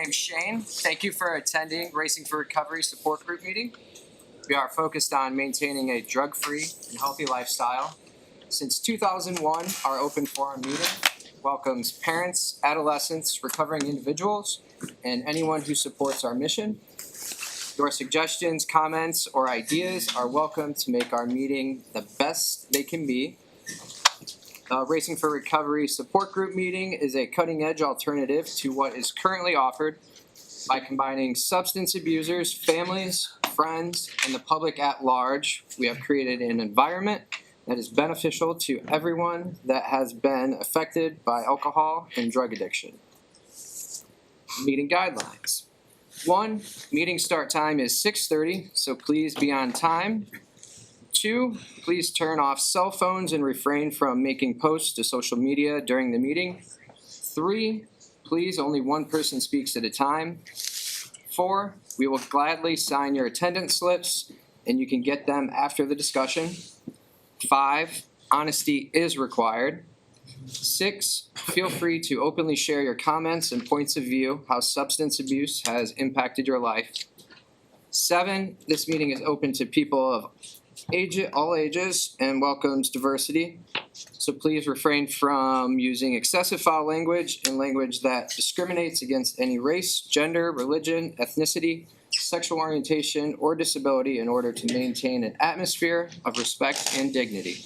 name's Shane. Thank you for attending Racing for Recovery support group meeting. We are focused on maintaining a drug-free and healthy lifestyle. Since 2001, our open forum meeting welcomes parents, adolescents, recovering individuals, and anyone who supports our mission. Your suggestions, comments, or ideas are welcome to make our meeting the best they can be. Racing for Recovery support group meeting is a cutting-edge alternative to what is currently offered by combining substance abusers, families, friends, and the public at large. We have created an environment that is beneficial to everyone that has been affected by alcohol and drug addiction. Meeting guidelines. 1, meeting start time is 6:30, so please be on time. 2, please turn off cell phones and refrain from making posts to social media during the meeting. 3, please only one person speaks at a time. 4, we will gladly sign your attendance slips and you can get them after the discussion. 5, honesty is required. 6, feel free to openly share your comments and points of view how substance abuse has impacted your life. 7, this meeting is open to people of all ages and welcomes diversity. So please refrain from using excessive foul language and language that discriminates against any race, gender, religion, ethnicity, sexual orientation, or disability in order to maintain an atmosphere of respect and dignity.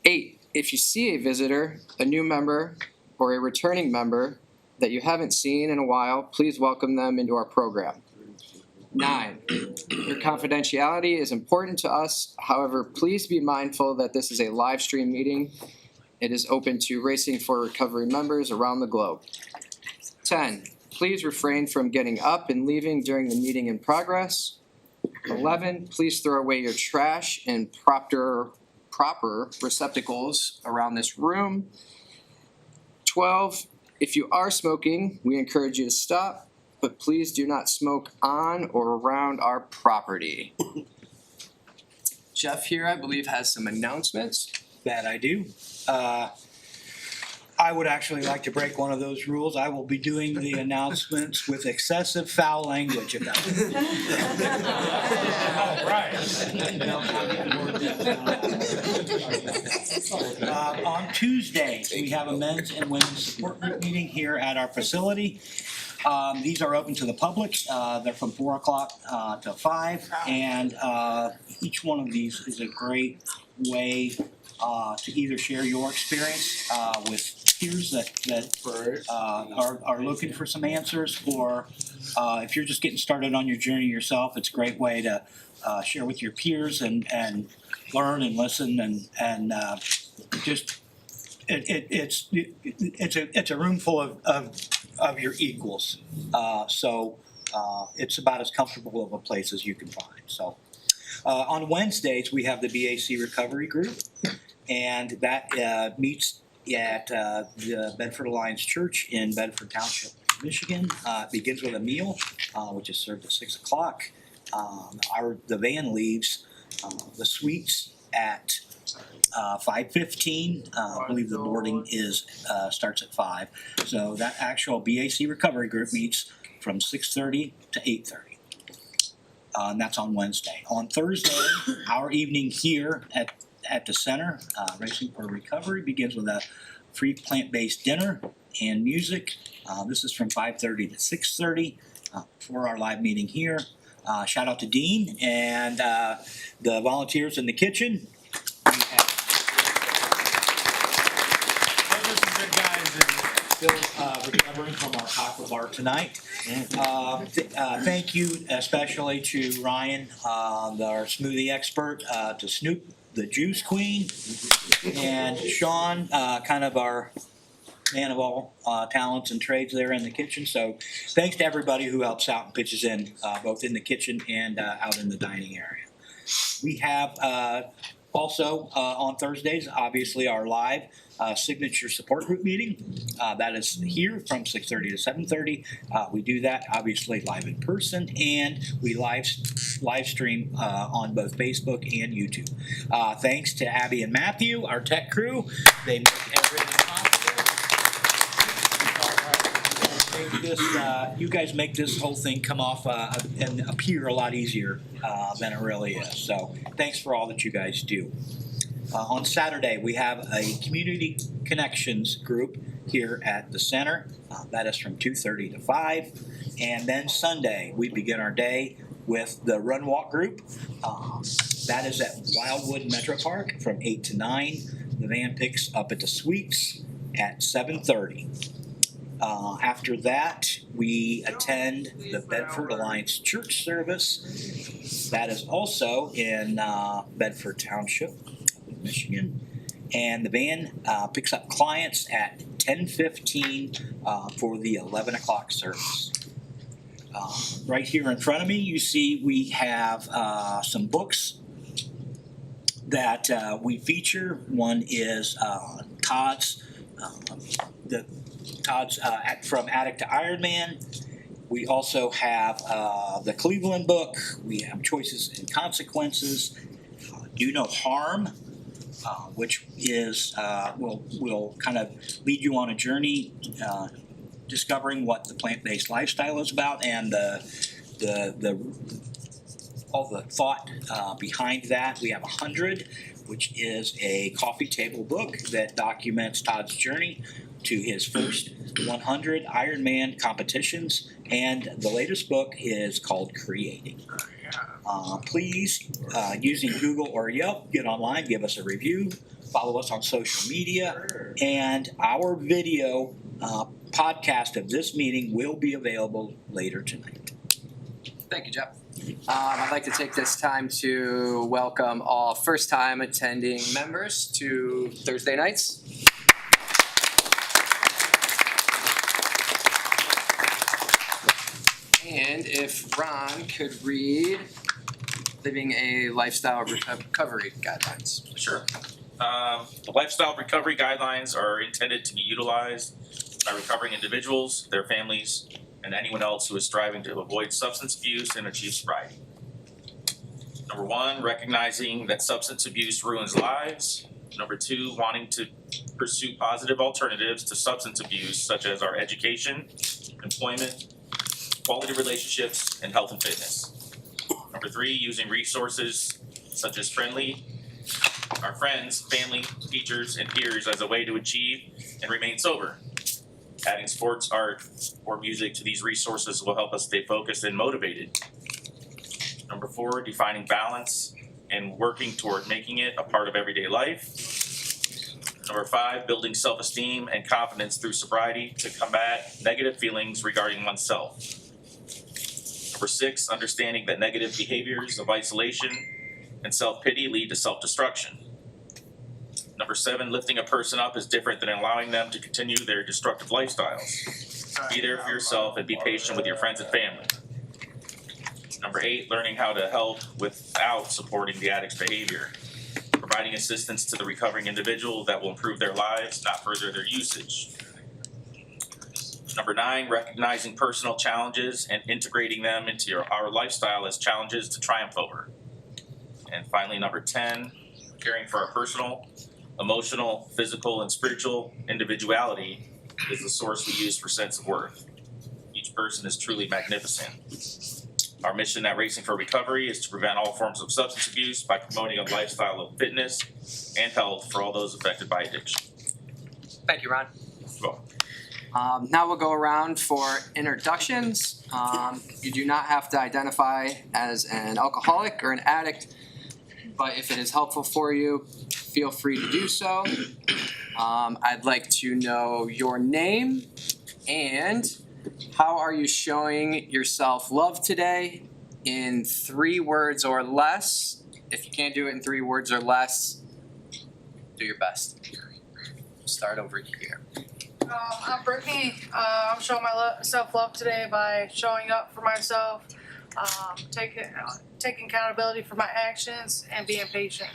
8, if you see a visitor, a new member, or a returning member that you haven't seen in a while, please welcome them into our program. 9, your confidentiality is important to us. However, please be mindful that this is a live stream meeting. It is open to Racing for Recovery members around the globe. 10, please refrain from getting up and leaving during the meeting in progress. 11, please throw away your trash in proper receptacles around this room. 12, if you are smoking, we encourage you to stop, but please do not smoke on or around our property. Jeff here, I believe, has some announcements. That I do. I would actually like to break one of those rules. I will be doing the announcements with excessive foul language. If on Tuesdays, we have a men's and women's support group meeting here at our facility. These are open to the public. They're from 4 o'clock to 5, and each one of these is a great way to either share your experience with peers that are looking for some answers, or if you're just getting started on your journey yourself, it's a great way to share with your peers and learn and listen and just it's a room full of your equals. So it's about as comfortable of a place as you can find. So on Wednesdays, we have the BAC Recovery Group, and that meets at the Bedford Alliance Church in Bedford Township, Michigan. It begins with a meal, which is served at 6 o'clock. The van leaves the suites at 5:15. I believe the boarding starts at 5. So that actual BAC Recovery Group meets from 6:30 to 8:30. And that's on Wednesday. On Thursday, our evening here at the center, Racing for Recovery, begins with a free plant-based dinner and music. This is from 5:30 to 6:30 for our live meeting here. Shout out to Dean and the volunteers in the kitchen. Still recovering from our aqua bar tonight. Thank you especially to Ryan, our smoothie expert, to Snoop, the juice queen, and Sean, kind of our man of all talents and trades there in the kitchen. So thanks to everybody who helps out and pitches in, both in the kitchen and out in the dining area. We have also on Thursdays, obviously, our live signature support group meeting. That is here from 6:30 to 7:30. We do that obviously live in person, and we live stream on both Facebook and YouTube. Thanks to Abby and Matthew, our tech crew. They make everything possible. make this, you guys make this whole thing come off and appear a lot easier than it really is. So thanks for all that you guys do. On Saturday, we have a community connections group here at the center. That is from 2:30 to 5. And then Sunday, we begin our day with the Run Walk group. That is at Wildwood Metro Park from 8 to 9. The van picks up at the Suites at 7:30. After that, we attend the Bedford Alliance Church service. That is also in Bedford Township, Michigan. And the van picks up clients at 10:15 for the 11 o'clock service. Right here in front of me, you see we have some books that we feature. One is Todd's From Addict to Iron Man. We also have the Cleveland book. We have Choices and Consequences. Do No Harm, which is will kind of lead you on a journey discovering what the plant-based lifestyle is about and all the thought behind that. We have 100, which is a coffee table book that documents Todd's journey to his first 100 Ironman competitions, and the latest book is called Creating. Please, using Google or Yelp, get online, give us a review, follow us on social media, and our video podcast of this meeting will be available later tonight. Thank you, Jeff. I'd like to take this time to welcome all first-time attending members to Thursday nights. And if Ron could read Living a Lifestyle Recovery Guidelines. Sure. The lifestyle recovery guidelines are intended to be utilized by recovering individuals, their families, and anyone else who is striving to avoid substance abuse and achieve sobriety. Number 1, recognizing that substance abuse ruins lives. Number 2, wanting to pursue positive alternatives to substance abuse, such as our education, employment, quality relationships, and health and fitness. Number 3, using resources such as our friends, family, teachers, and peers as a way to achieve and remain sober. Adding sports, art, or music to these resources will help us stay focused and motivated. Number 4, defining balance and working toward making it a part of everyday life. Number 5, building self-esteem and confidence through sobriety to combat negative feelings regarding oneself. Number 6, understanding that negative behaviors of isolation and self-pity lead to self-destruction. Number 7, lifting a person up is different than allowing them to continue their destructive lifestyles. Be there for yourself and be patient with your friends and family. Number 8, learning how to help without supporting the addict's behavior. Providing assistance to the recovering individual that will improve their lives, not further their usage. Number 9, recognizing personal challenges and integrating them into our lifestyle as challenges to triumph over. And finally, number 10, caring for our personal, emotional, physical, and spiritual individuality is the source we use for sense of worth. Each person is truly magnificent. Our mission at Racing for Recovery is to prevent all forms of substance abuse by promoting a lifestyle of fitness and health for all those affected by addiction. Thank you, Ron. Well, Now we'll go around for introductions. You do not have to identify as an alcoholic or an addict, but if it is helpful for you, feel free to do so. I'd like to know your name and how are you showing yourself love today in 3 words or less. If you can't do it in 3 words or less, do your best. Start over here. I'm Brittany. I'm showing my self-love today by showing up for myself, taking accountability for my actions, and being patient.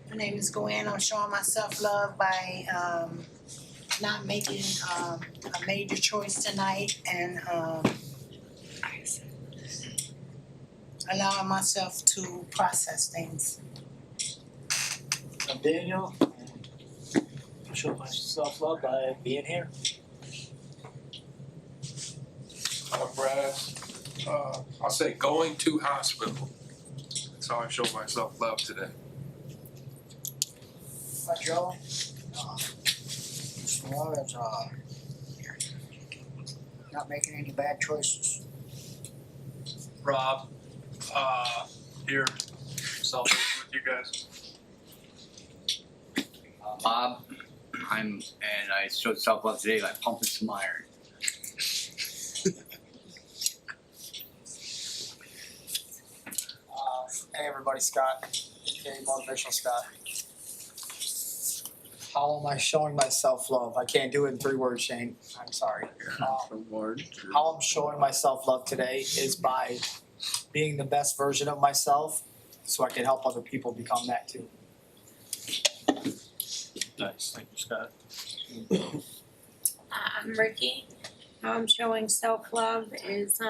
My name is Gwen. I'm showing myself love by not making a major choice tonight and allowing myself to process things. I'm Daniel. I show myself love by being here. I'm Brad. I'll say going to hospital. That's how I show myself love today. Hi, Joe. Just love is not making any bad choices. Rob, here, celebrating with you guys. Bob, and I showed self-love today by pumping some iron. Hey everybody, Scott, aka Motivational Scott. How am I showing myself love? I can't do it in 3 words, Shane. I'm sorry. How I'm showing myself love today is by being the best version of myself so I can help other people become that too. Nice, thank you, Scott. I'm Ricky. How I'm showing self-love is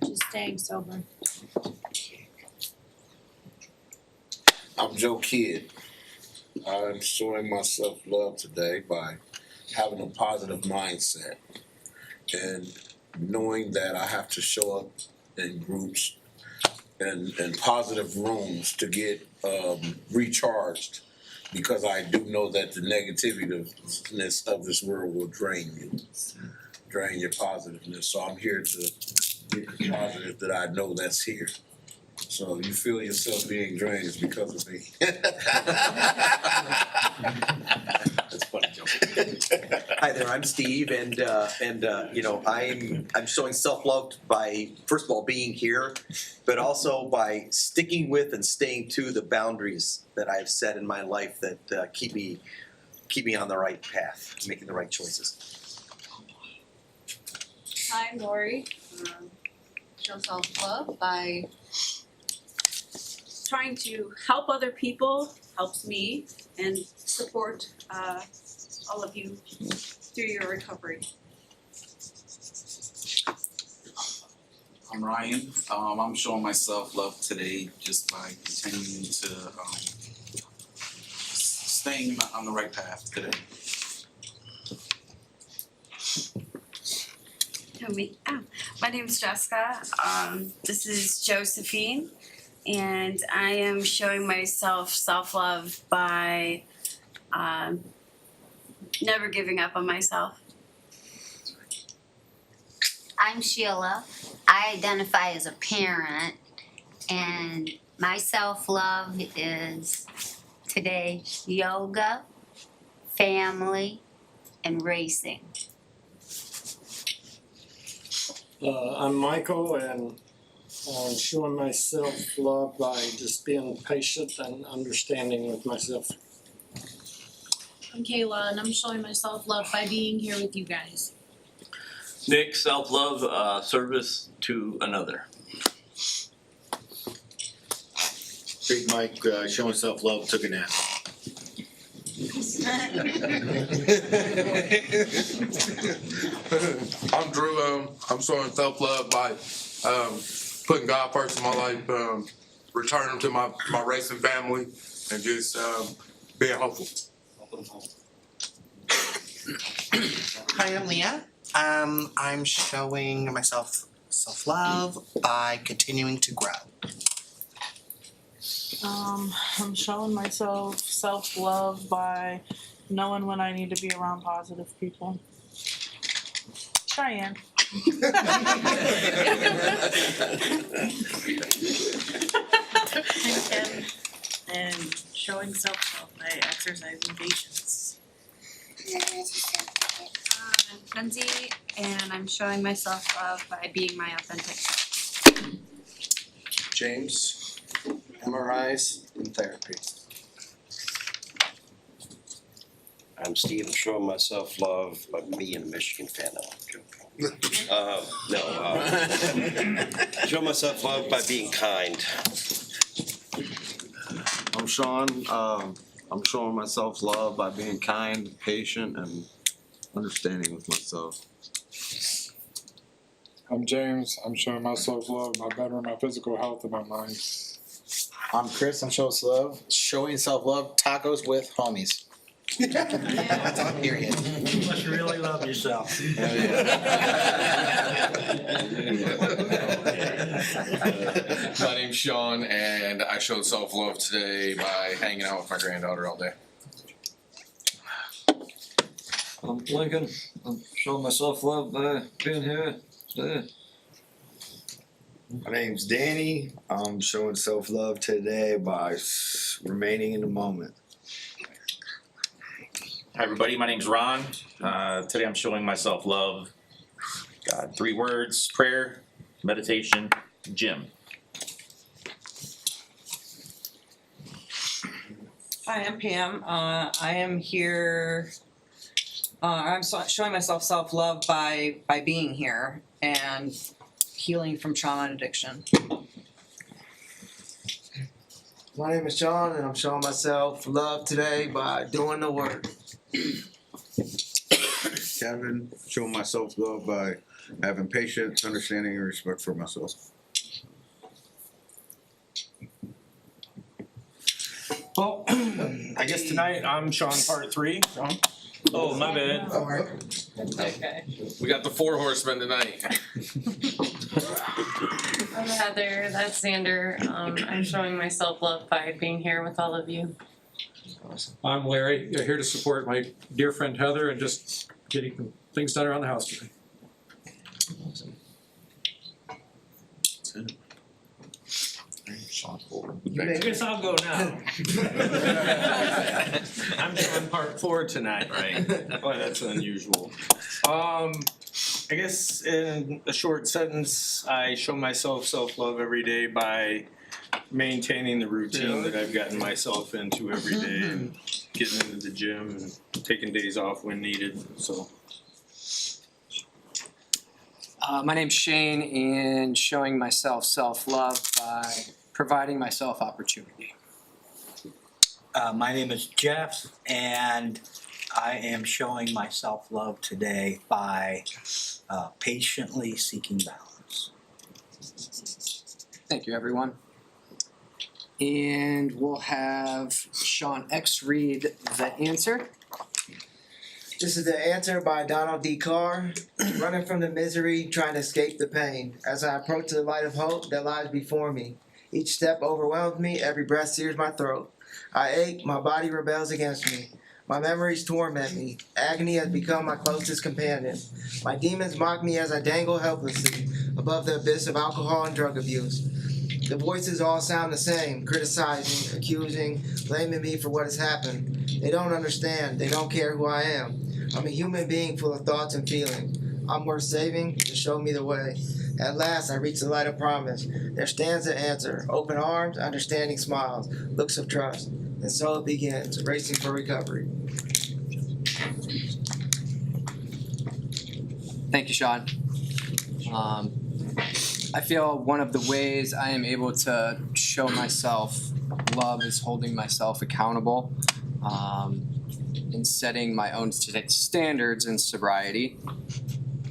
just staying sober. I'm Joe Kidd. I'm showing myself love today by having a positive mindset and knowing that I have to show up in groups and positive rooms to get recharged, because I do know that the negativeness of this world will drain your positiveness. So I'm here to get the positive that I know that's here. So you feel yourself being drained is because of me. That's funny, Joe. Hi there, I'm Steve, and you know, I'm showing self-love by, first of all, being here, but also by sticking with and staying to the boundaries that I've set in my life that keep me on the right path, making the right choices. Hi, I'm Lori. Show self-love by trying to help other people, helps me, and support all of you through your recovery. I'm Ryan. I'm showing myself love today just by continuing to staying on the right path today. My name's Jessica. This is Josephine, and I am showing myself self-love by never giving up on myself. I'm Sheila. I identify as a parent, and my self-love is today yoga, family, and racing. I'm Michael, and I'm showing myself love by just being patient and understanding with myself. I'm Kayla, and I'm showing myself love by being here with you guys. Nick, self-love, service to another. Big Mike, showing self-love, took a nap. I'm Drew. I'm showing self-love by putting God first in my life, returning to my racing family, and just being hopeful. Hi, I'm Leah. I'm showing myself self-love by continuing to grow. I'm showing myself self-love by knowing when I need to be around positive people. Cheyenne. I'm Kim, and showing self-love by exercising patience. I'm Kenzie, and I'm showing myself love by being my authentic self. James, MRIs and therapy. I'm Steve. I'm showing myself love by being a Michigan fan. No, I'm joking. Show myself love by being kind. I'm Sean. I'm showing myself love by being kind, patient, and understanding with myself. I'm James. I'm showing myself love by bettering my physical health and my mind. I'm Chris. I'm showing self-love, tacos with homies. That's all, period. You must really love yourself. My name's Sean, and I showed self-love today by hanging out with my granddaughter all day. I'm Lincoln. I'm showing myself love by being here today. My name's Danny. I'm showing self-love today by remaining in the moment. Hi everybody, my name's Ron. Today I'm showing myself love. 3 words: prayer, meditation, gym. Hi, I'm Pam. I am here. I'm showing myself self-love by being here and healing from trauma and addiction. My name is Sean, and I'm showing myself love today by doing the work. Kevin, showing myself love by having patience, understanding, and respect for myself. Well, I guess tonight I'm Sean part 3. Sean? Oh, my bad. It's okay. We got the 4 horsemen tonight. I'm Heather, that's Xander. I'm showing myself love by being here with all of you. I'm Larry, you're here to support my dear friend Heather and just getting things done around the house today. I guess I'll go now. I'm doing part 4 tonight, right? Boy, that's unusual. I guess in a short sentence, I show myself self-love every day by maintaining the routine that I've gotten myself into every day and getting into the gym and taking days off when needed, so. My name's Shane, and showing myself self-love by providing myself opportunity. My name is Jeff, and I am showing myself love today by patiently seeking balance. Thank you, everyone. And we'll have Sean X read the answer. This is the answer by Donald D. Carr. Running from the misery, trying to escape the pain. As I approach the light of hope that lies before me, each step overwhelms me, every breath sears my throat. I ache, my body rebels against me. My memories torment me. Agony has become my closest companion. My demons mock me as I dangle helplessly above the abyss of alcohol and drug abuse. The voices all sound the same, criticizing, accusing, blaming me for what has happened. They don't understand. They don't care who I am. I'm a human being full of thoughts and feelings. I'm worth saving to show me the way. At last, I reach the light of promise. There stands the answer. Open arms, understanding smiles, looks of trust. And so it begins, racing for recovery. Thank you, Sean. I feel one of the ways I am able to show myself love is holding myself accountable and setting my own standards in sobriety.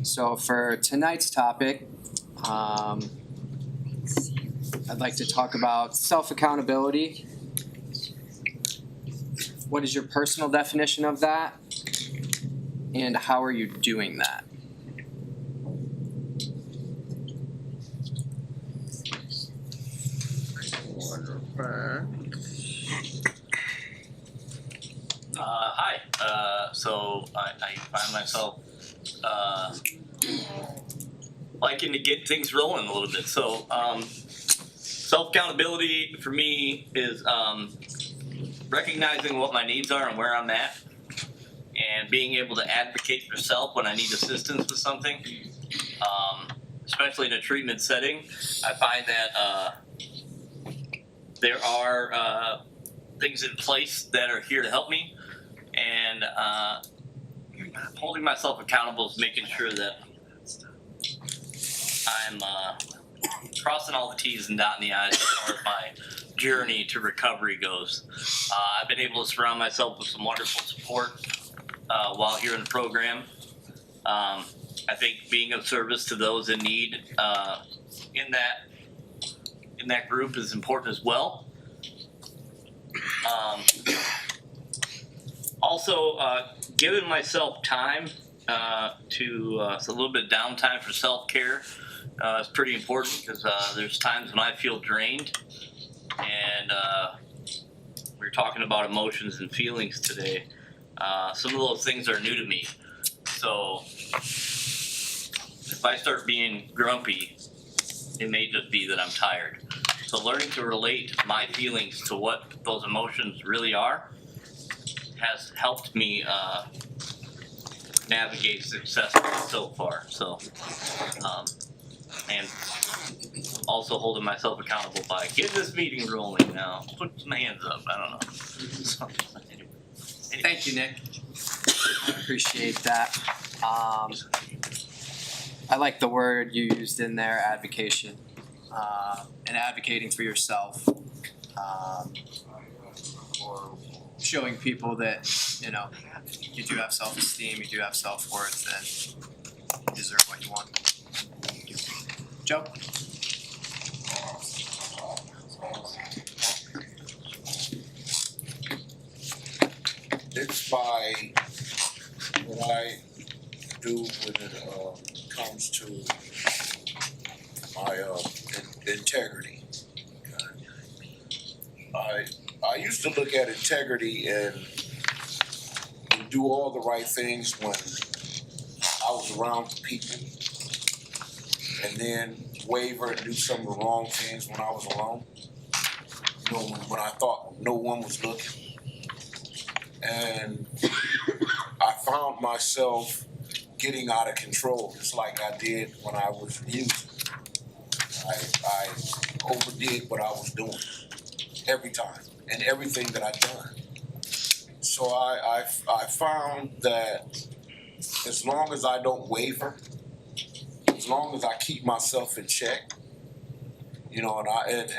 So for tonight's topic, I'd like to talk about self-accountability. What is your personal definition of that? And how are you doing that? Hi. So I find myself liking to get things rolling a little bit. So self-accountability for me is recognizing what my needs are and where I'm at, and being able to advocate for self when I need assistance with something, especially in a treatment setting. I find that there are things in place that are here to help me, and holding myself accountable is making sure that I'm crossing all the T's and dotting the I's as far as my journey to recovery goes. I've been able to surround myself with some wonderful support while here in the program. I think being of service to those in need in that group is important as well. Also, giving myself time a little bit of downtime for self-care. It's pretty important because there's times when I feel drained, and we were talking about emotions and feelings today. Some of those things are new to me. So if I start being grumpy, it may just be that I'm tired. So learning to relate my feelings to what those emotions really are has helped me navigate successfully so far. So, and also holding myself accountable by get this meeting rolling now. Put some hands up. I don't know. So, anyway. Thank you, Nick. I appreciate that. I like the word you used in there, advocation, and advocating for yourself, or showing people that, you know, you do have self-esteem, you do have self-worth, and you deserve what you want. Joe? It's by what I do when it comes to my integrity. I used to look at integrity and do all the right things when I was around people, and then waver and do some of the wrong things when I was alone. You know, when I thought no one was looking. And I found myself getting out of control, just like I did when I was youth. I overdid what I was doing every time and everything that I done. So I found that as long as I don't waver, as long as I keep myself in check, you know, and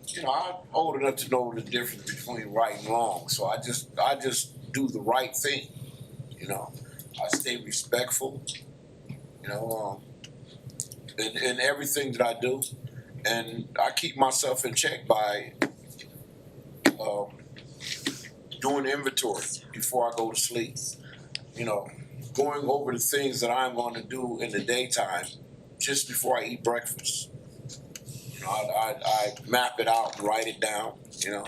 you know, I'm old enough to know the difference between right and wrong. So I just do the right thing, you know. I stay respectful, you know, in everything that I do, and I keep myself in check by doing inventory before I go to sleep. You know, going over the things that I'm going to do in the daytime just before I eat breakfast. You know, I map it out and write it down. You know,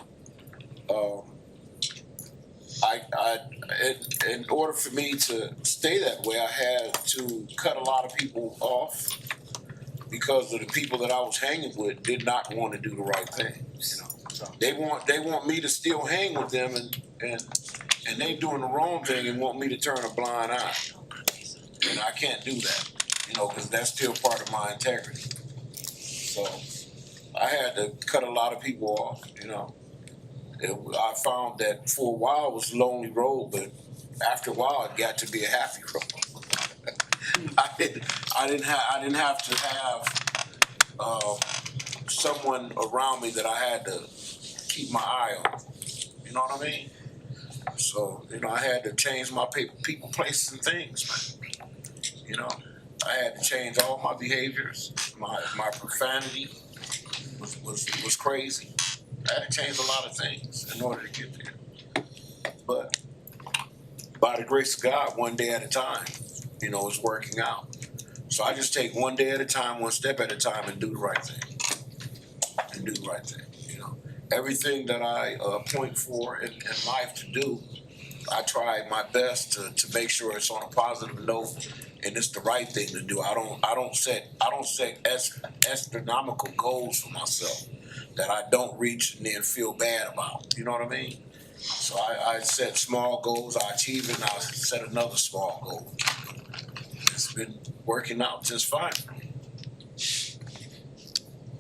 in order for me to stay that way, I had to cut a lot of people off because of the people that I was hanging with did not want to do the right thing. You know, they want me to still hang with them, and they doing the wrong thing and want me to turn a blind eye. And I can't do that, you know, because that's still part of my integrity. So I had to cut a lot of people off, you know. I found that for a while it was a lonely road, but after a while it got to be a happy road. I didn't have to have someone around me that I had to keep my eye on. You know what I mean? So, you know, I had to change my people, places, and things, man. You know, I had to change all my behaviors. My profanity was crazy. I had to change a lot of things in order to get there. But by the grace of God, one day at a time, you know, it's working out. So I just take one day at a time, one step at a time, and do the right thing. And do the right thing, you know. Everything that I point for in life to do, I try my best to make sure it's on a positive note and it's the right thing to do. I don't set astronomical goals for myself that I don't reach and then feel bad about. You know what I mean? So I set small goals, I achieve it, and I set another small goal. It's been working out just fine.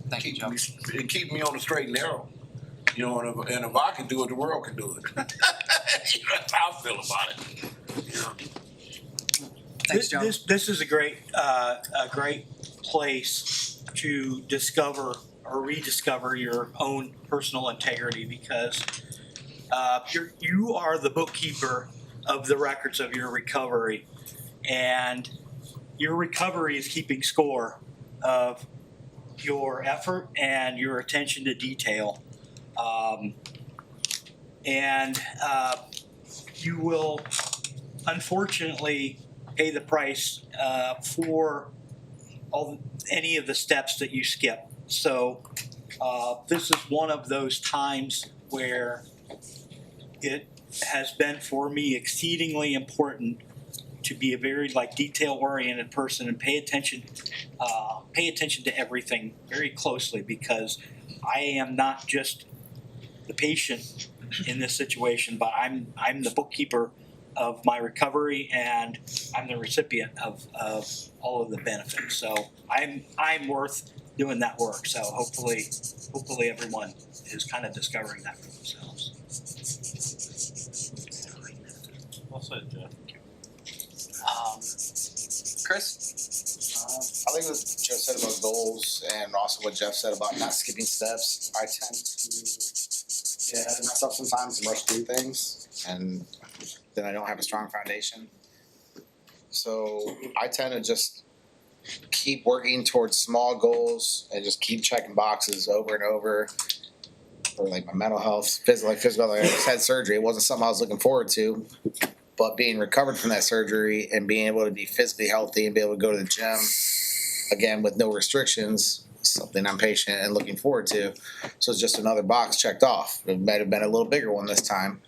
Thank you, Joe. It keep me on the straight and narrow. You know, and if I can do it, the world can do it. That's how I feel about it. You know? Thanks, Joe. This is a great place to discover or rediscover your own personal integrity, because you are the bookkeeper of the records of your recovery, and your recovery is keeping score of your effort and your attention to detail. You will unfortunately pay the price for any of the steps that you skip. So this is one of those times where it has been for me exceedingly important to be a very detail-oriented person and pay attention to everything very closely, because I am not just the patient in this situation, but I'm the bookkeeper of my recovery, and I'm the recipient of all of the benefits. So I'm worth doing that work. So hopefully everyone is kind of discovering that for themselves. Well said, Jeff. Chris? I think what Joe said about goals and also what Jeff said about not skipping steps. I tend to get ahead of myself sometimes and rush through things, and then I don't have a strong foundation. So I tend to just keep working towards small goals and just keep checking boxes over and over. For like my mental health, physical, I just had surgery. It wasn't something I was looking forward to, but being recovered from that surgery and being able to be physically healthy and be able to go to the gym again with no restrictions is something I'm patient and looking forward to. So it's just another box checked off. It might have been a little bigger one this time,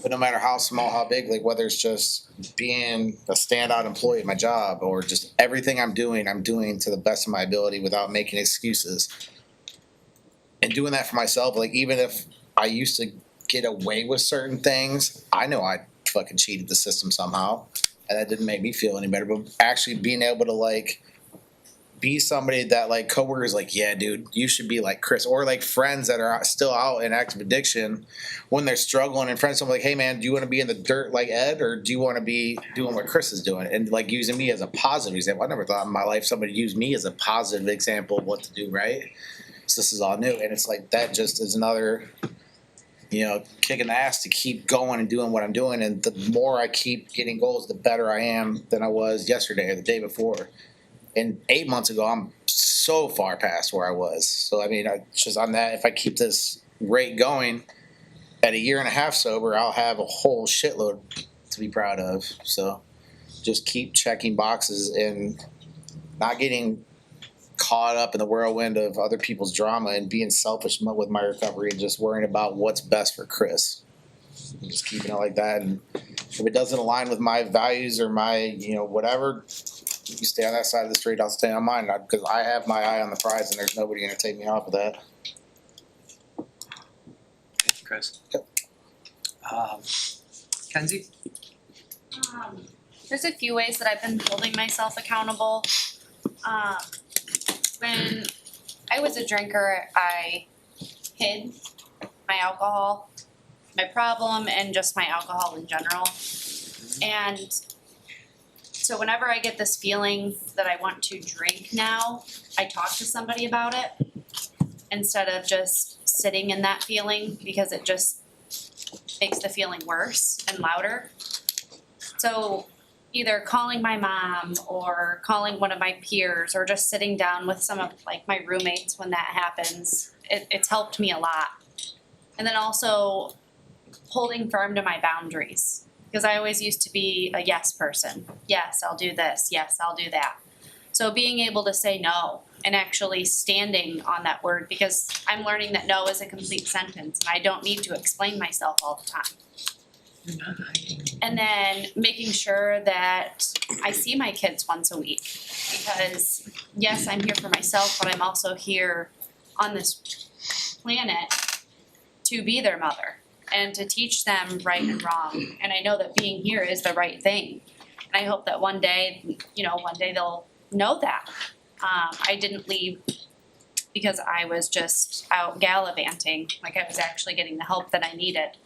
but no matter how small, how big, like whether it's just being a standout employee at my job or just everything I'm doing to the best of my ability without making excuses. And doing that for myself, like even if I used to get away with certain things, I know I fucking cheated the system somehow, and that didn't make me feel any better. But actually being able to like be somebody that like coworkers like, yeah, dude, you should be like Chris, or like friends that are still out in active addiction when they're struggling, and friends are like, hey man, do you want to be in the dirt like Ed, or do you want to be doing what Chris is doing? And like using me as a positive example. I never thought in my life somebody used me as a positive example of what to do, right? So this is all new, and it's like that just is another, kick in the ass to keep going and doing what I'm doing. And the more I keep getting goals, the better I am than I was yesterday or the day before. And 8 months ago, I'm so far past where I was. So I mean, on that, if I keep this rate going, at a year and a half sober, I'll have a whole shitload to be proud of. So just keep checking boxes and not getting caught up in the whirlwind of other people's drama and being selfish with my recovery and just worrying about what's best for Chris. And just keeping it like that. And if it doesn't align with my values or my, whatever, you stay on that side of the street, I'll stay on mine. Because I have my eye on the prize and there's nobody going to take me off of that. Thank you, Chris. Yep. Kenzie? There's a few ways that I've been holding myself accountable. When I was a drinker, I hid my alcohol, my problem, and just my alcohol in general. And so whenever I get this feeling that I want to drink now, I talk to somebody about it instead of just sitting in that feeling, because it just makes the feeling worse and louder. So either calling my mom or calling one of my peers or just sitting down with some of like my roommates when that happens, it's helped me a lot. And then also holding firm to my boundaries, because I always used to be a yes person. Yes, I'll do this. Yes, I'll do that. So being able to say no and actually standing on that word, because I'm learning that no is a complete sentence and I don't need to explain myself all the time. And then making sure that I see my kids once a week, because yes, I'm here for myself, but I'm also here on this planet to be their mother and to teach them right and wrong. And I know that being here is the right thing. And I hope that one day they'll know that. I didn't leave because I was just out gallivanting, like I was actually getting the help that I needed.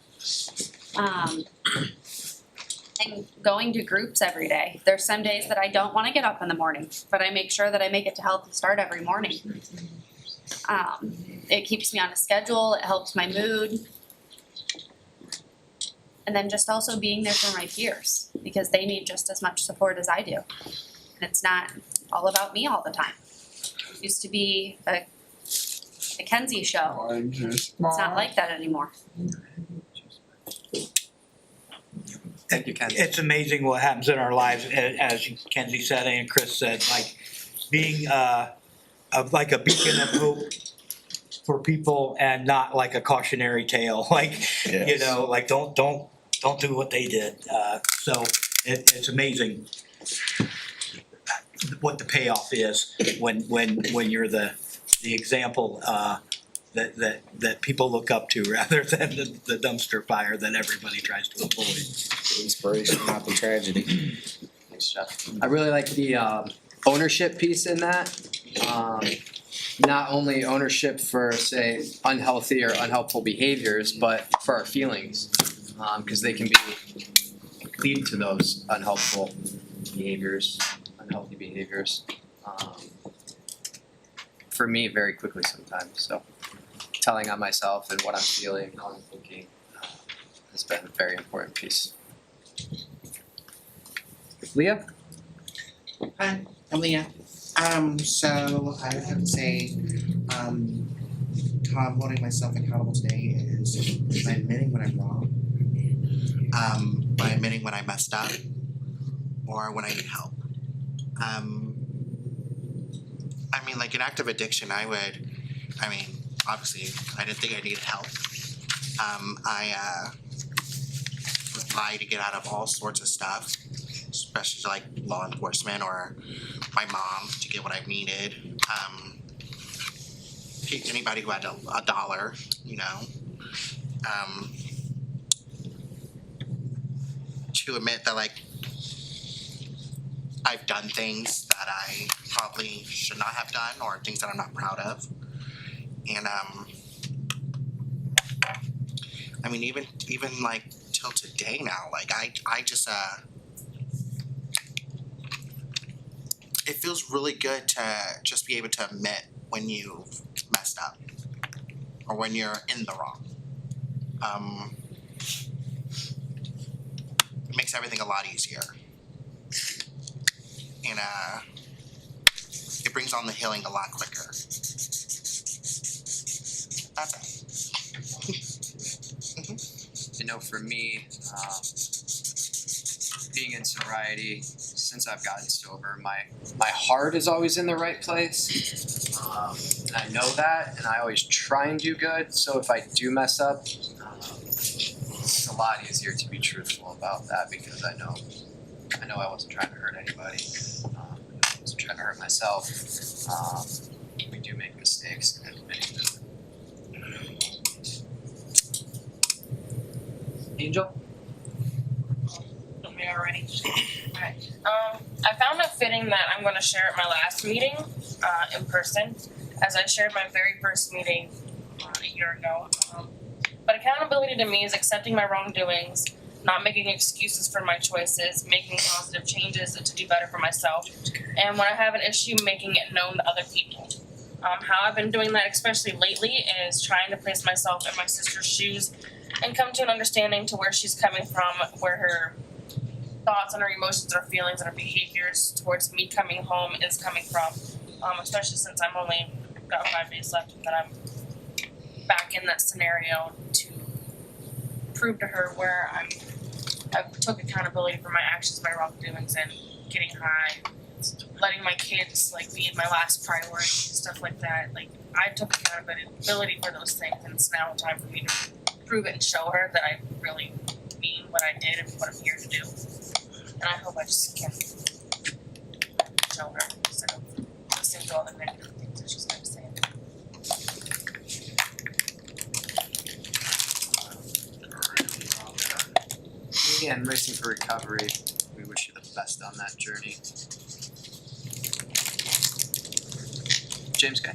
And going to groups every day. There's some days that I don't want to get up in the morning, but I make sure that I make it to Healthy Start every morning. It keeps me on a schedule, it helps my mood. And then just also being there for my peers, because they need just as much support as I do. And it's not all about me all the time. It used to be a Kenzie show. It's not like that anymore. Thank you, Ken. It's amazing what happens in our lives, as Kenzie said and Chris said, like being like a beacon of hope for people and not like a cautionary tale. Like, you know, like don't do what they did. So it's amazing what the payoff is when you're the example that people look up to rather than the dumpster fire that everybody tries to avoid. Inspiration, not the tragedy. Thanks, Jeff. I really like the ownership piece in that. Not only ownership for, say, unhealthy or unhelpful behaviors, but for our feelings, because they can lead to those unhelpful behaviors, unhealthy behaviors. For me, very quickly sometimes. So, telling on myself and what I'm feeling, how I'm thinking, has been a very important piece. Leah? Hi, I'm Leah. So I would have to say, how I'm holding myself accountable today is by admitting when I'm wrong, by admitting when I messed up, or when I need help. I mean, like an active addiction, obviously, I didn't think I needed help. I applied to get out of all sorts of stuff, especially like law enforcement or my mom to get what I needed. Anybody who had a dollar, you know. To admit that like I've done things that I probably should not have done or things that I'm not proud of. And I mean even like till today now, like I just it feels really good to just be able to admit when you've messed up or when you're in the wrong. It makes everything a lot easier. And it brings on the healing a lot quicker. That's it. You know, for me, being in sobriety, since I've gotten sober, my heart is always in the right place. And I know that, and I always try and do good. So if I do mess up, it's a lot easier to be truthful about that because I know I wasn't trying to hurt anybody. I wasn't trying to hurt myself. We do make mistakes and admitting them. Angel? Me already. Alright. I found it fitting that I'm going to share at my last meeting in person, as I shared my very first meeting a year ago. But accountability to me is accepting my wrongdoings, not making excuses for my choices, making positive changes to do better for myself, and when I have an issue, making it known to other people. How I've been doing that, especially lately, is trying to place myself in my sister's shoes and come to an understanding to where she's coming from, where her thoughts and her emotions, her feelings, and her behaviors towards me coming home is coming from, especially since I'm only got 5 days left and that I'm back in that scenario to prove to her where I took accountability for my actions, my wrongdoings, and getting high, letting my kids like be my last priority, stuff like that. Like I took accountability for those things, and it's now time for me to prove it and show her that I really mean what I did and what I'm here to do. And I hope I just can show her instead of listening to all the negative things that she's going to say. And racing for recovery. We wish you the best on that journey. James Guy.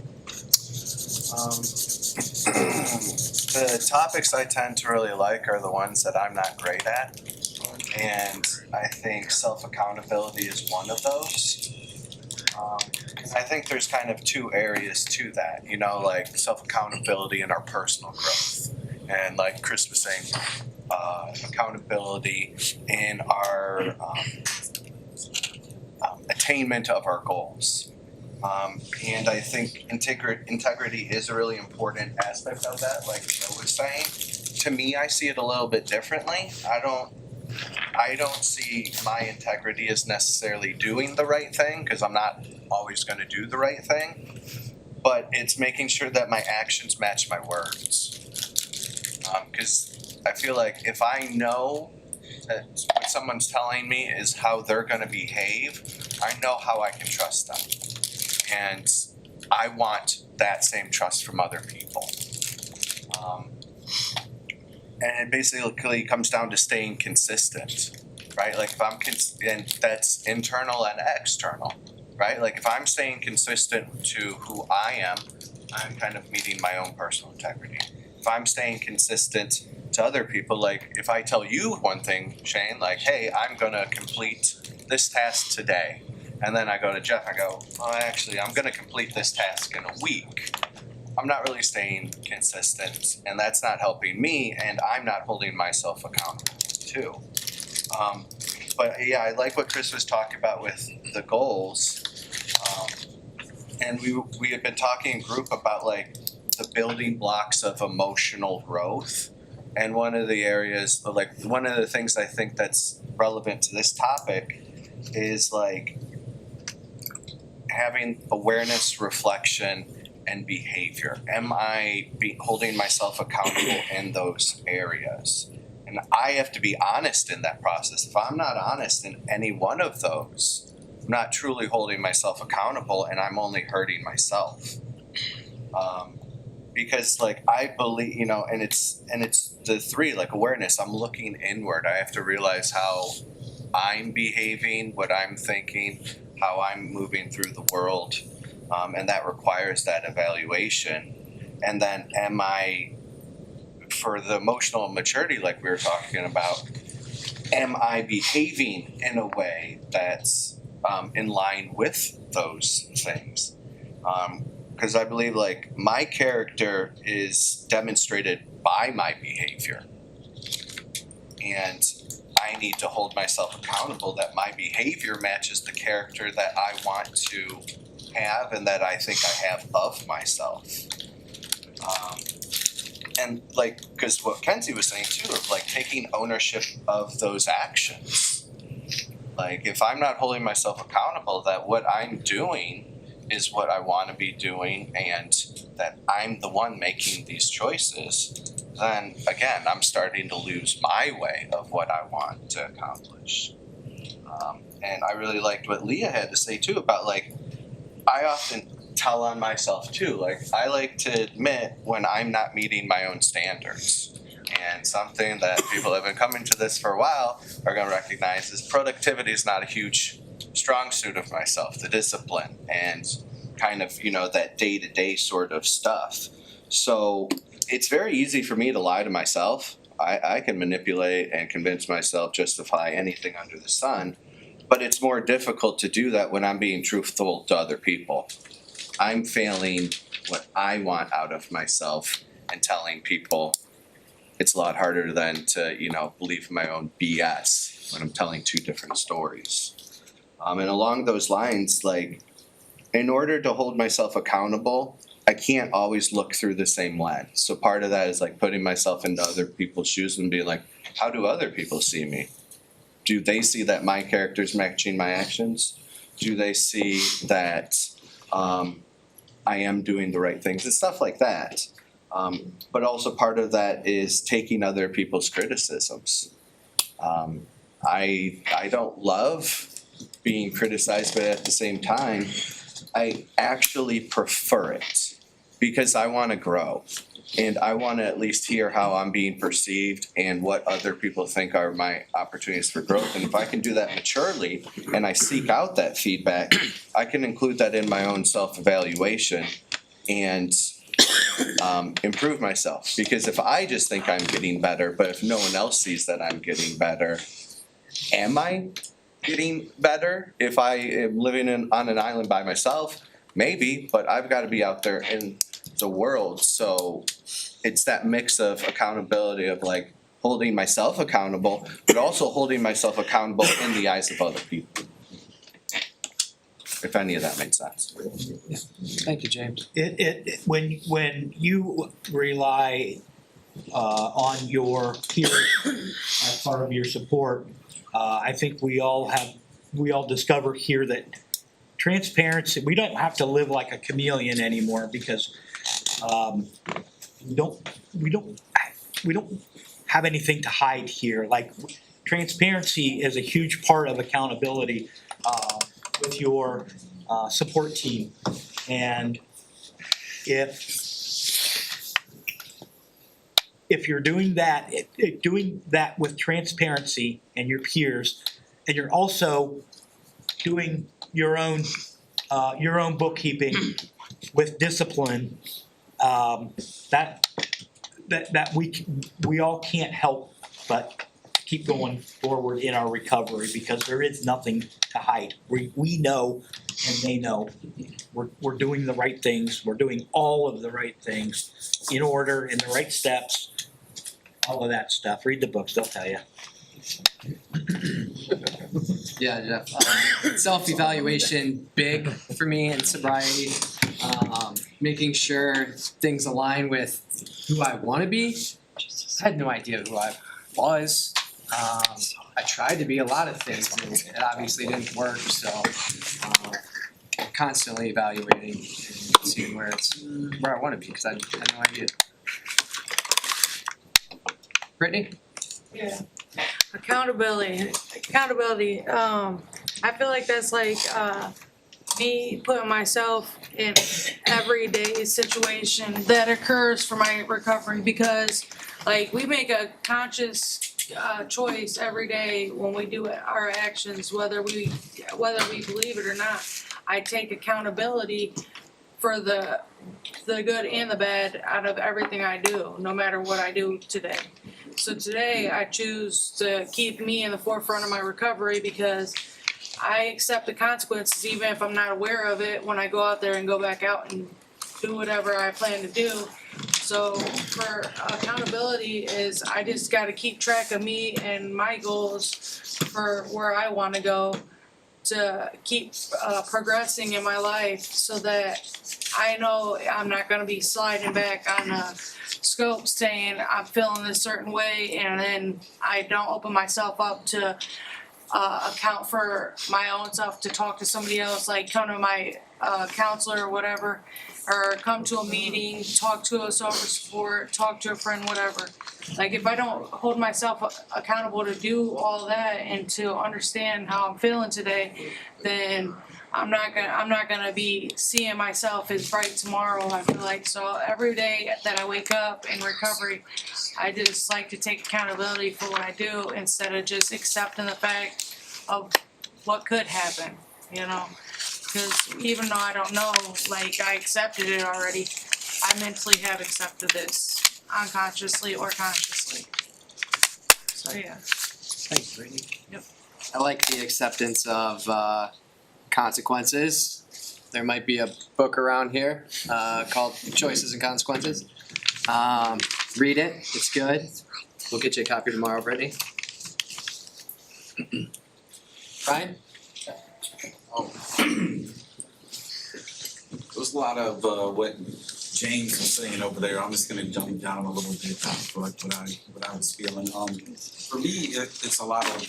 The topics I tend to really like are the ones that I'm not great at. And I think self-accountability is one of those. I think there's kind of two areas to that, you know, like self-accountability and our personal growth. And like Chris was saying, accountability in our attainment of our goals. And I think integrity is a really important aspect of that, like Joe was saying. To me, I see it a little bit differently. I don't I don't see my integrity as necessarily doing the right thing, because I'm not always gonna do the right thing. But it's making sure that my actions match my words. Because I feel like if I know that what someone's telling me is how they're gonna behave, I know how I can trust them. And I want that same trust from other people. And it basically comes down to staying consistent, right? Like if I'm and that's internal and external, right? Like if I'm staying consistent to who I am, I'm kind of meeting my own personal integrity. If I'm staying consistent to other people, like if I tell you one thing, Shane, like, hey, I'm gonna complete this task today. And then I go to Jeff, I go, well, actually, I'm gonna complete this task in a week. I'm not really staying consistent, and that's not helping me, and I'm not holding myself accountable too. But yeah, I like what Chris was talking about with the goals. And we had been talking in group about like the building blocks of emotional growth. And one of the areas, like one of the things I think that's relevant to this topic is like having awareness, reflection, and behavior. Am I holding myself accountable in those areas? And I have to be honest in that process. If I'm not honest in any one of those, I'm not truly holding myself accountable, and I'm only hurting myself. Because like I believe, you know, and it's the three, like awareness, I'm looking inward. I have to realize how I'm behaving, what I'm thinking, how I'm moving through the world. And that requires that evaluation. And then am I, for the emotional maturity like we were talking about, am I behaving in a way that's in line with those things? Because I believe like my character is demonstrated by my behavior. And I need to hold myself accountable that my behavior matches the character that I want to have and that I think I have of myself. And like, because what Kenzie was saying too, of like taking ownership of those actions. Like if I'm not holding myself accountable that what I'm doing is what I want to be doing and that I'm the one making these choices, then again, I'm starting to lose my way of what I want to accomplish. And I really liked what Leah had to say too about like, I often tell on myself too. Like I like to admit when I'm not meeting my own standards. And something that people that have been coming to this for a while are going to recognize is productivity is not a huge strong suit of myself, the discipline and kind of, you know, that day-to-day sort of stuff. So it's very easy for me to lie to myself. I can manipulate and convince myself, justify anything under the sun. But it's more difficult to do that when I'm being truthful to other people. I'm failing what I want out of myself and telling people it's a lot harder than to, you know, believe my own BS when I'm telling two different stories. And along those lines, like, in order to hold myself accountable, I can't always look through the same lens. So part of that is like putting myself into other people's shoes and being like, how do other people see me? Do they see that my character's matching my actions? Do they see that I am doing the right things and stuff like that? But also part of that is taking other people's criticisms. I don't love being criticized, but at the same time, I actually prefer it because I want to grow. And I want to at least hear how I'm being perceived and what other people think are my opportunities for growth. And if I can do that maturely and I seek out that feedback, I can include that in my own self-evaluation and improve myself. Because if I just think I'm getting better, but if no one else sees that I'm getting better, am I getting better? If I am living on an island by myself, maybe, but I've got to be out there in the world. So it's that mix of accountability of like holding myself accountable, but also holding myself accountable in the eyes of other people. If any of that made sense. Thank you, James. When you rely on your peer as part of your support. I think we all discover here that transparency, we don't have to live like a chameleon anymore because we don't have anything to hide here. Like, transparency is a huge part of accountability with your support team. And if you're doing that, doing that with transparency and your peers, and you're also doing your own bookkeeping with discipline, that we all can't help but keep going forward in our recovery, because there is nothing to hide. We know, and they know, we're doing the right things. We're doing all of the right things in order, in the right steps, all of that stuff. Read the books, they'll tell you. Yeah, Jeff. Self-evaluation, big for me in sobriety. Making sure things align with who I want to be. I had no idea who I was. I tried to be a lot of things, and it obviously didn't work. So, constantly evaluating and seeing where I want to be, because I had no idea. Brittany? Yeah. Accountability. I feel like that's like me putting myself in everyday situation that occurs for my recovery, because like we make a conscious choice every day when we do our actions, whether we believe it or not. I take accountability for the good and the bad out of everything I do, no matter what I do today. So today I choose to keep me in the forefront of my recovery, because I accept the consequences even if I'm not aware of it when I go out there and go back out and do whatever I plan to do. So for accountability is I just gotta keep track of me and my goals for where I wanna go, to keep progressing in my life, so that I know I'm not gonna be sliding back on a scope saying I'm feeling this certain way, and then I don't open myself up to account for my own self, to talk to somebody else, like come to my counselor or whatever, or come to a meeting, talk to a sober support, talk to a friend, whatever. Like if I don't hold myself accountable to do all that and to understand how I'm feeling today, then I'm not gonna be seeing myself as bright tomorrow. I feel like, so every day that I wake up in recovery, I just like to take accountability for what I do instead of just accepting the fact of what could happen, you know? Because even though I don't know, like I accepted it already, I mentally have accepted this, unconsciously or consciously. So yeah. Thanks, Brittany. Yep. I like the acceptance of consequences. There might be a book around here called Choices and Consequences. Read it, it's good. We'll get you a copy tomorrow, Brittany. Brian? There was a lot of what James was saying over there. I'm just gonna jump down a little bit for like what I was feeling. For me, it's a lot of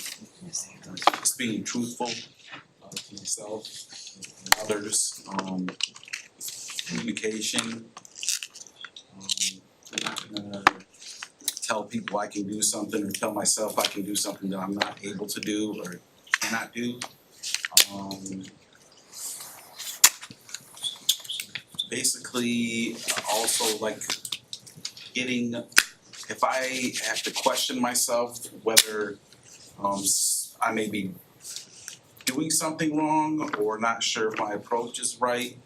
just being truthful to myself and others. Communication. I'm not gonna tell people I can do something or tell myself I can do something that I'm not able to do or cannot do. Basically, also like getting, if I have to question myself whether I may be doing something wrong or not sure if my approach is right,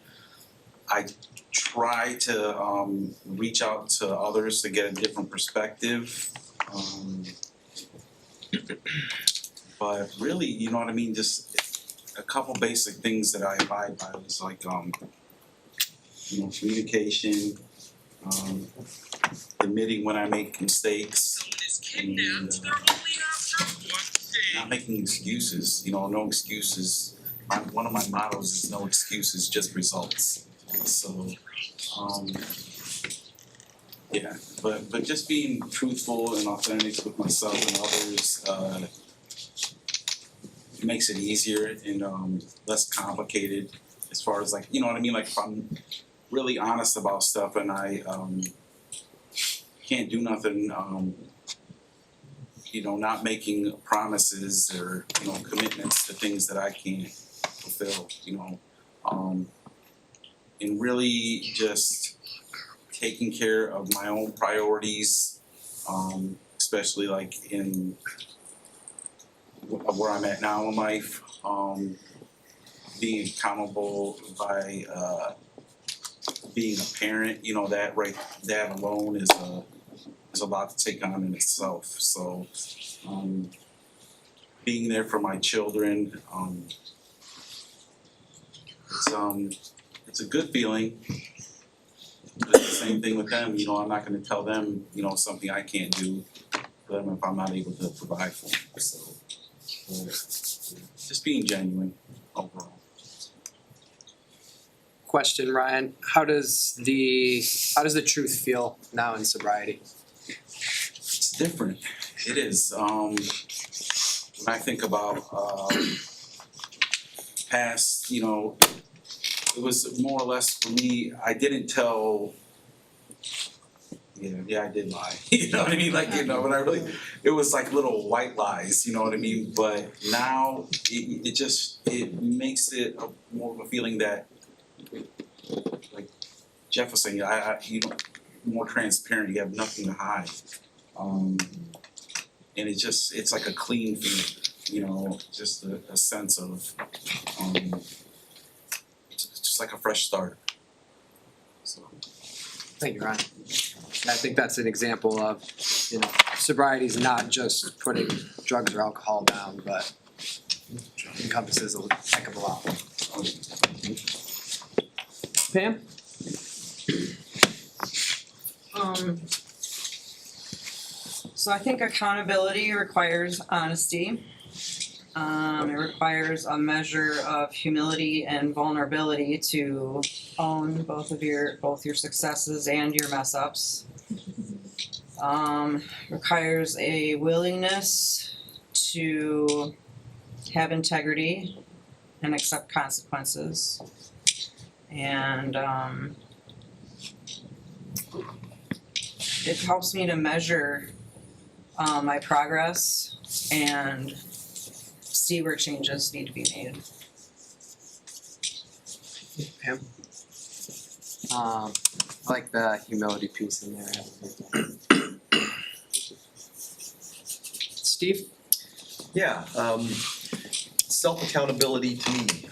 I try to reach out to others to get a different perspective. But really, you know what I mean, just a couple basic things that I abide by is like communication, admitting when I make mistakes, and not making excuses. No excuses. One of my mottos is no excuses, just results. So Yeah, but just being truthful and authentic with myself and others, makes it easier and less complicated as far as like, you know what I mean? Like if I'm really honest about stuff and I can't do nothing, you know, not making promises or, you know, commitments to things that I can't fulfill, you know. And really just taking care of my own priorities, especially like in where I'm at now in life, being accountable by being a parent, you know, that alone is a lot to take on in itself. So being there for my children, it's a good feeling. But it's the same thing with them, you know, I'm not gonna tell them, you know, something I can't do for them if I'm not able to provide for them. So just being genuine overall. Question, Ryan, how does the truth feel now in sobriety? It's different. It is. When I think about past, you know, it was more or less for me, I didn't tell, yeah, I did lie. You know what I mean? Like, you know, when I really, it was like little white lies, you know what I mean? But now it makes it more of a feeling that, like Jeff was saying, you know, more transparent, you have nothing to hide. And it's like a clean feeling, you know, just a sense of, it's just like a fresh start. So. Thank you, Ryan. I think that's an example of, you know, sobriety is not just putting drugs or alcohol down, but encompasses a heck of a lot. Pam? So I think accountability requires honesty. It requires a measure of humility and vulnerability to own both your successes and your mess ups. Requires a willingness to have integrity and accept consequences. And it helps me to measure my progress and see where changes need to be made. Pam? I like the humility piece in there. Steve? Yeah, self-accountability to me,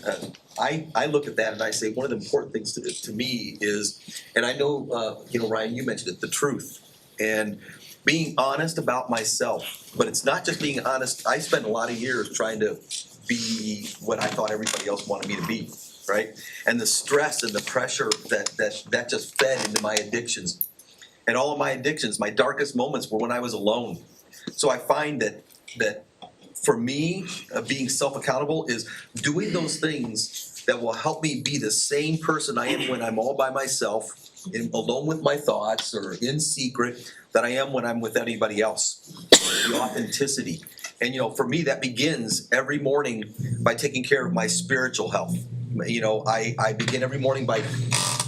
I look at that and I say one of the important things to me is, and I know, you know, Ryan, you mentioned it, the truth. And being honest about myself, but it's not just being honest. I spent a lot of years trying to be what I thought everybody else wanted me to be, right? And the stress and the pressure that just fed into my addictions. And all of my addictions, my darkest moments were when I was alone. So I find that for me, being self-accountable is doing those things that will help me be the same person I am when I'm all by myself, alone with my thoughts or in secret, that I am when I'm with anybody else. The authenticity. And you know, for me, that begins every morning by taking care of my spiritual health. You know, I begin every morning by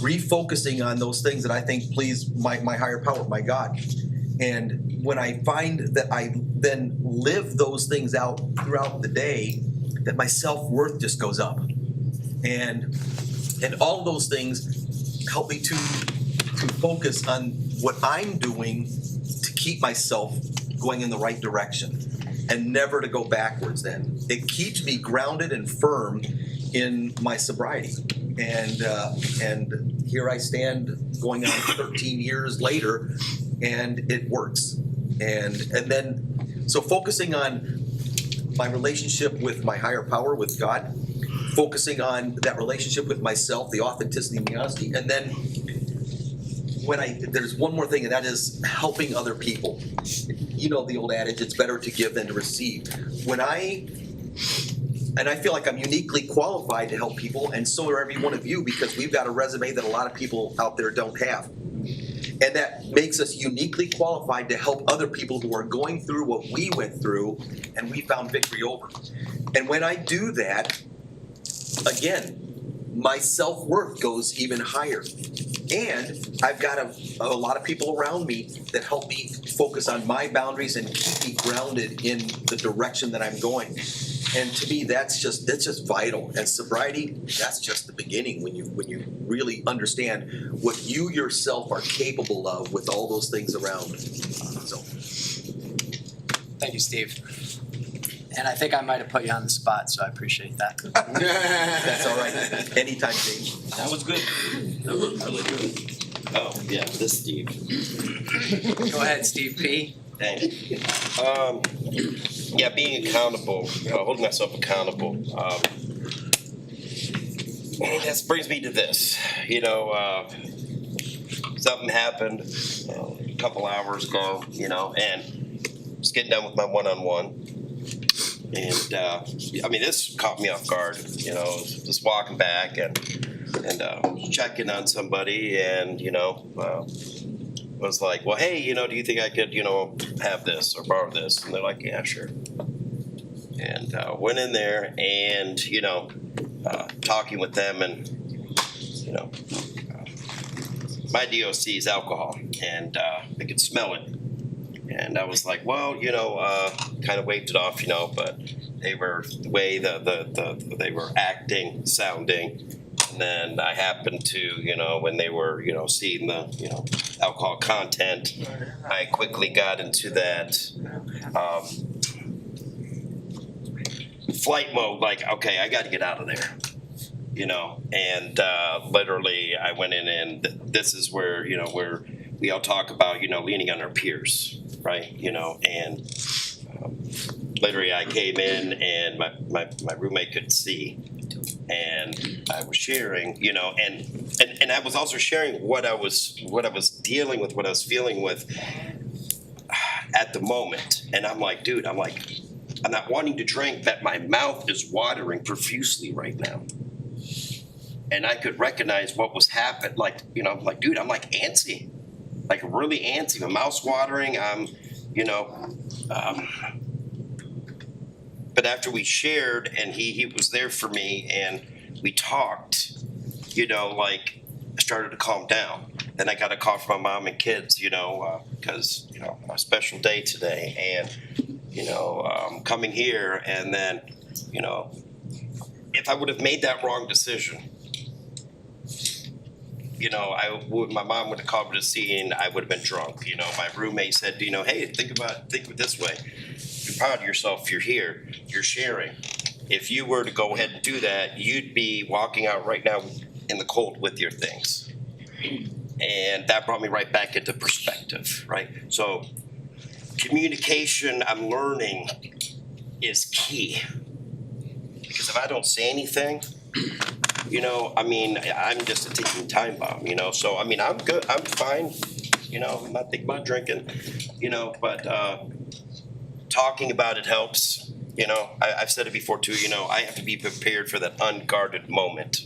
refocusing on those things that I think please my higher power, my God. And when I find that I then live those things out throughout the day, that my self-worth just goes up. And all of those things help me to focus on what I'm doing to keep myself going in the right direction and never to go backwards then. It keeps me grounded and firm in my sobriety. And here I stand going on 13 years later, and it works. And then, so focusing on my relationship with my higher power, with God, focusing on that relationship with myself, the authenticity and the honesty, and then there's one more thing, and that is helping other people. You know the old adage, it's better to give than to receive. And I feel like I'm uniquely qualified to help people, and so are every one of you, because we've got a resume that a lot of people out there don't have. And that makes us uniquely qualified to help other people who are going through what we went through and we found victory over. And when I do that, again, my self-worth goes even higher. And I've got a lot of people around me that help me focus on my boundaries and keep me grounded in the direction that I'm going. And to me, that's just vital. And sobriety, that's just the beginning when you really understand what you yourself are capable of with all those things around. So, Thank you, Steve. And I think I might have put you on the spot, so I appreciate that. that's all right. Anytime, James. That was good. That was really good. Oh, yeah, this Steve. Go ahead, Steve P. Thanks. Yeah, being accountable, holding myself accountable. That brings me to this. Something happened a couple hours ago, and just getting done with my one-on-one. And this caught me off guard. Just walking back and checking on somebody, and was like, well, hey, do you think I could, have this or borrow this? And they're like, yeah, sure. And went in there and, talking with them, and, my DOC is alcohol, and I could smell it. And I was like, well, kind of waved it off, but they were the way they were acting, sounding. And then I happened to, when they were, seeing the, alcohol content, I quickly got into that flight mode, like, okay, I got to get out of there, and literally I went in, and this is where, where we all talk about, leaning on our peers, right? And literally I came in, and my roommate could see. And I was sharing, and I was also sharing what I was dealing with, what I was feeling with at the moment. And I'm like, dude, I'm not wanting to drink, but my mouth is watering profusely right now. And I could recognize what was happening. I'm like, dude, I'm like antsy, like really antsy. My mouth's watering. I'm, but after we shared, and he was there for me, and we talked, I started to calm down. Then I got a call from my mom and kids, because, a special day today, and, coming here, and then, if I would have made that wrong decision, my mom would have called me to see, and I would have been drunk. My roommate said, hey, think of it this way. You're proud of yourself, you're here, you're sharing. If you were to go ahead and do that, you'd be walking out right now in the cold with your things. And that brought me right back into perspective, right? So communication, I'm learning, is key. Because if I don't say anything, I'm just a ticking time bomb, So, I'm good, I'm fine, I'm not thinking about drinking, but talking about it helps. I've said it before too, I have to be prepared for that unguarded moment.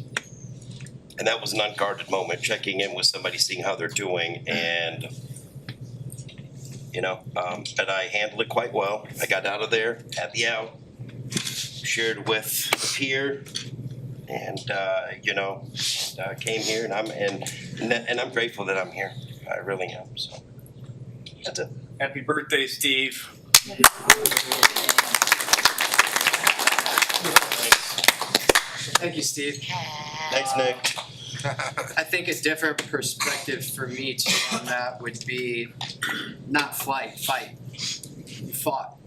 And that was an unguarded moment, checking in with somebody, seeing how they're doing, and and I handled it quite well. I got out of there, had the out, shared with a peer, and came here, and I'm grateful that I'm here. I really am. So that's it. Happy birthday, Steve. Thank you, Steve. Thanks, Nick. I think a different perspective for me too on that would be not fight. You fought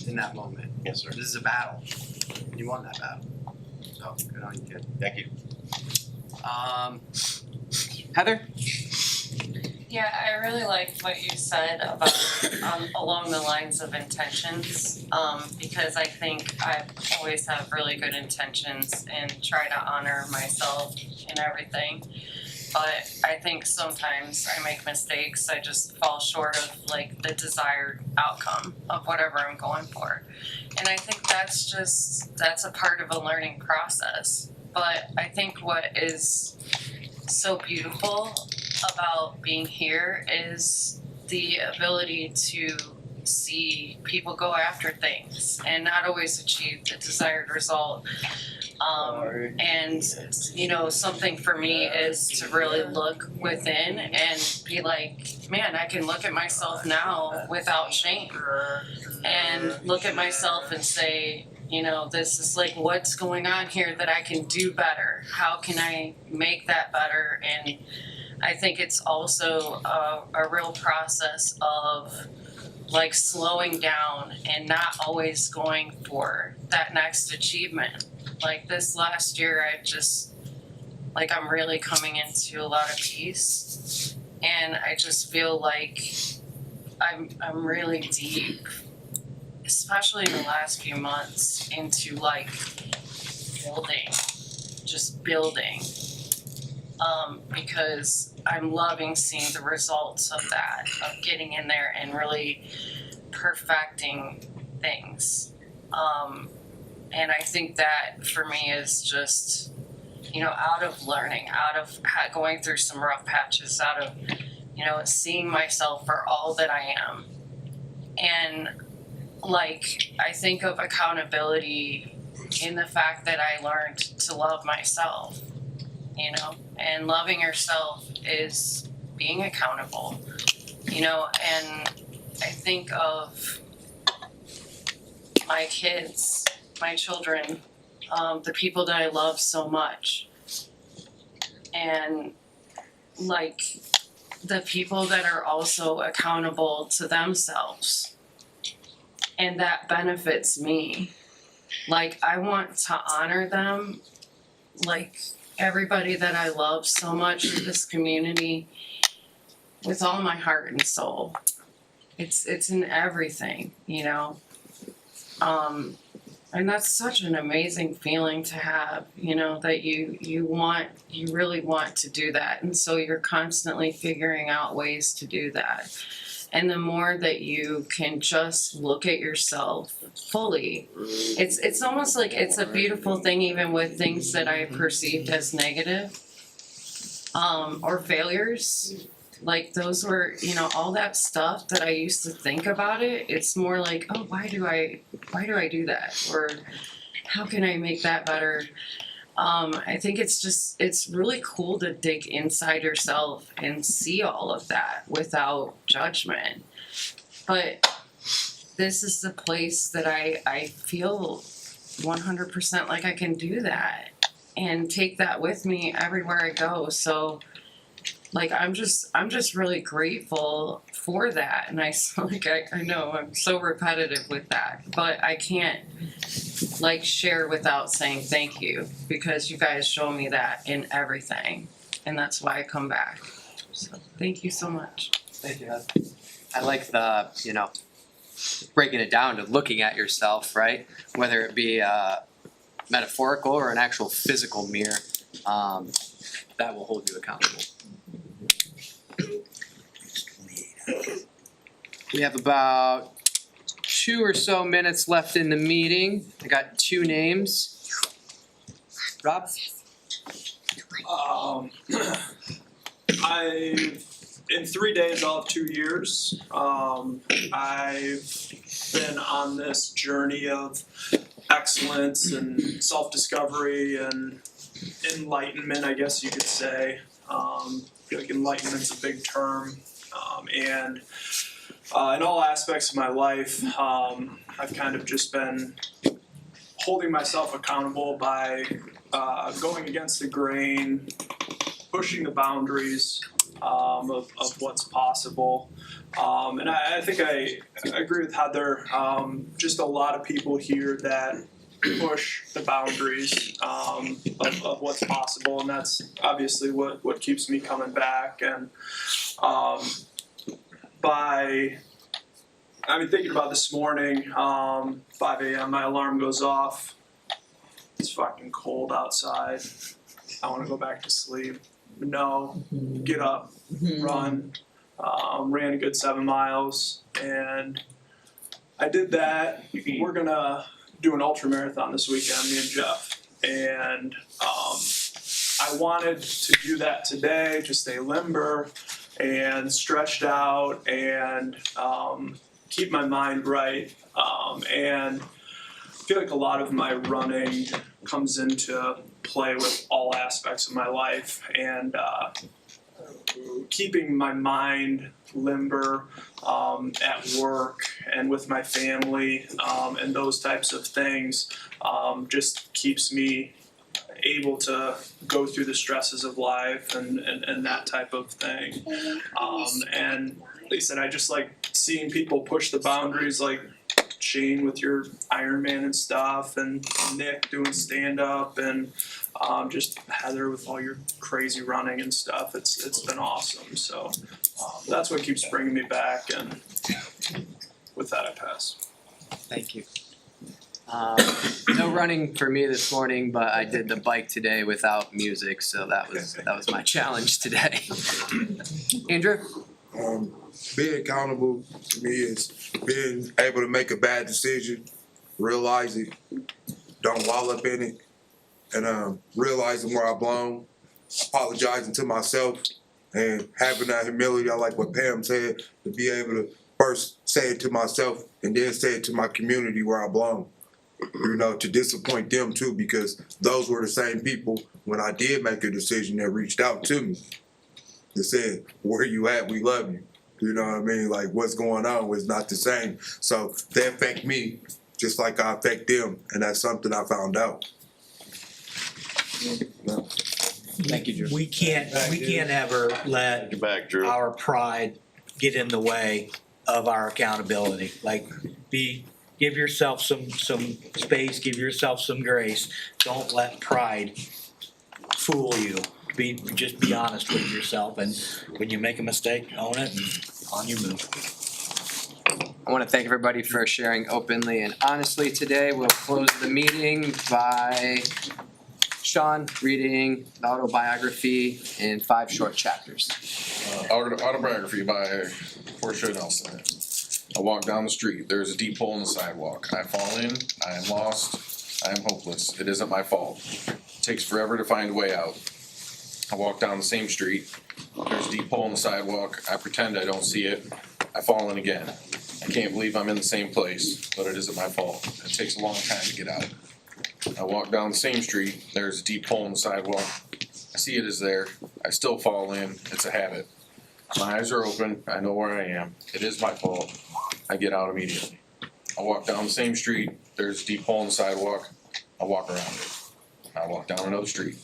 in that moment. Yes, sir. This is a battle. You won that battle. So good on you, kid. Thank you. Heather? Yeah, I really liked what you said about along the lines of intentions, because I think I always have really good intentions and try to honor myself in everything. But I think sometimes I make mistakes. I just fall short of like the desired outcome of whatever I'm going for. And I think that's a part of a learning process. But I think what is so beautiful about being here is the ability to see people go after things and not always achieve the desired result. And something for me is to really look within and be like, man, I can look at myself now without shame and look at myself and say, this is like, what's going on here that I can do better? How can I make that better? And I think it's also a real process of like slowing down and not always going for that next achievement. Like this last year, I'm really coming into a lot of peace, and I just feel like I'm really deep, especially in the last few months, into like building, because I'm loving seeing the results of that, of getting in there and really perfecting things. And I think that for me is just, out of learning, out of going through some rough patches, out of, seeing myself for all that I am. And like, I think of accountability in the fact that I learned to love myself, and loving yourself is being accountable, and I think of my kids, my children, the people that I love so much, and like the people that are also accountable to themselves, and that benefits me. Like, I want to honor them, like everybody that I love so much in this community, with all my heart and soul. It's in everything, and that's such an amazing feeling to have, that you really want to do that. And so you're constantly figuring out ways to do that. And the more that you can just look at yourself fully, it's almost like it's a beautiful thing, even with things that I perceived as negative, or failures. Like those were, all that stuff that I used to think about it's more like, oh, why do I do that? Or how can I make that better? I think it's really cool to dig inside yourself and see all of that without judgment. But this is the place that I feel 100% like I can do that and take that with me everywhere I go. So like, I'm just really grateful for that. And I know I'm so repetitive with that, but I can't like share without saying thank you, because you guys show me that in everything. And that's why I come back. So thank you so much. Thank you. I like the, breaking it down to looking at yourself, right? Whether it be metaphorical or an actual physical mirror, that will hold you accountable. We have about 2 or so minutes left in the meeting. I got 2 names. Rob? In 3 days, I'll have 2 years. I've been on this journey of excellence and self-discovery and enlightenment, I guess you could say. I feel like enlightenment's a big term. And in all aspects of my life, I've kind of just been holding myself accountable by going against the grain, pushing the boundaries of what's possible. And I think I agree with Heather. Just a lot of people here that push the boundaries of what's possible, and that's obviously what keeps me coming back. And thinking about this morning, 5 a.m. my alarm goes off. It's fucking cold outside. I want to go back to sleep. No, get up, run. Ran a good 7 miles, and I did that. We're gonna do an ultra marathon this weekend, me and Jeff, and I I wanted to do that today, to stay limber and stretched out and keep my mind right. And I feel like a lot of my running comes into play with all aspects of my life, and keeping my mind limber at work and with my family and those types of things just keeps me able to go through the stresses of life and that type of thing. And like I said, I just like seeing people push the boundaries, like Shane with your Ironman and stuff, and Nick doing stand up, and just Heather with all your crazy running and stuff. It's been awesome. So that's what keeps bringing me back, and with that I pass. Thank you. No running for me this morning, but I did the bike today without music, so that was my challenge today. Andrew? Being accountable to me is being able to make a bad decision, realize it, don't wallow up in it, and realizing where I've blown, apologizing to myself, and having that humility, I like what Pam said, to be able to first say it to myself and then say it to my community where I've blown. You know, to disappoint them too, because those were the same people when I did make a decision that reached out to me. They said, where you at? We love you. You know what I mean? Like, what's going on was not the same. So they affect me just like I affect them, and that's something I found out. Thank you, Drew. We can't ever let our pride get in the way of our accountability. Like, give yourself some space, give yourself some grace. Don't let pride fool you. Just be honest with yourself, and when you make a mistake, own it, and on you move. I want to thank everybody for sharing openly and honestly today. We'll close the meeting by Sean reading the autobiography in 5 short chapters. Autobiography by Portia Nelson. I walk down the street. There is a deep hole in the sidewalk. I fall in. I am lost. I am hopeless. It isn't my fault. It takes forever to find a way out. I walk down the same street. There's a deep hole in the sidewalk. I pretend I don't see it. I fall in again. I can't believe I'm in the same place, but it isn't my fault. It takes a long time to get out. I walk down the same street. There's a deep hole in the sidewalk. I see it is there. I still fall in. It's a habit. My eyes are open. I know where I am. It is my fault. I get out immediately. I walk down the same street. There's a deep hole in the sidewalk. I walk around it. I walk down another street.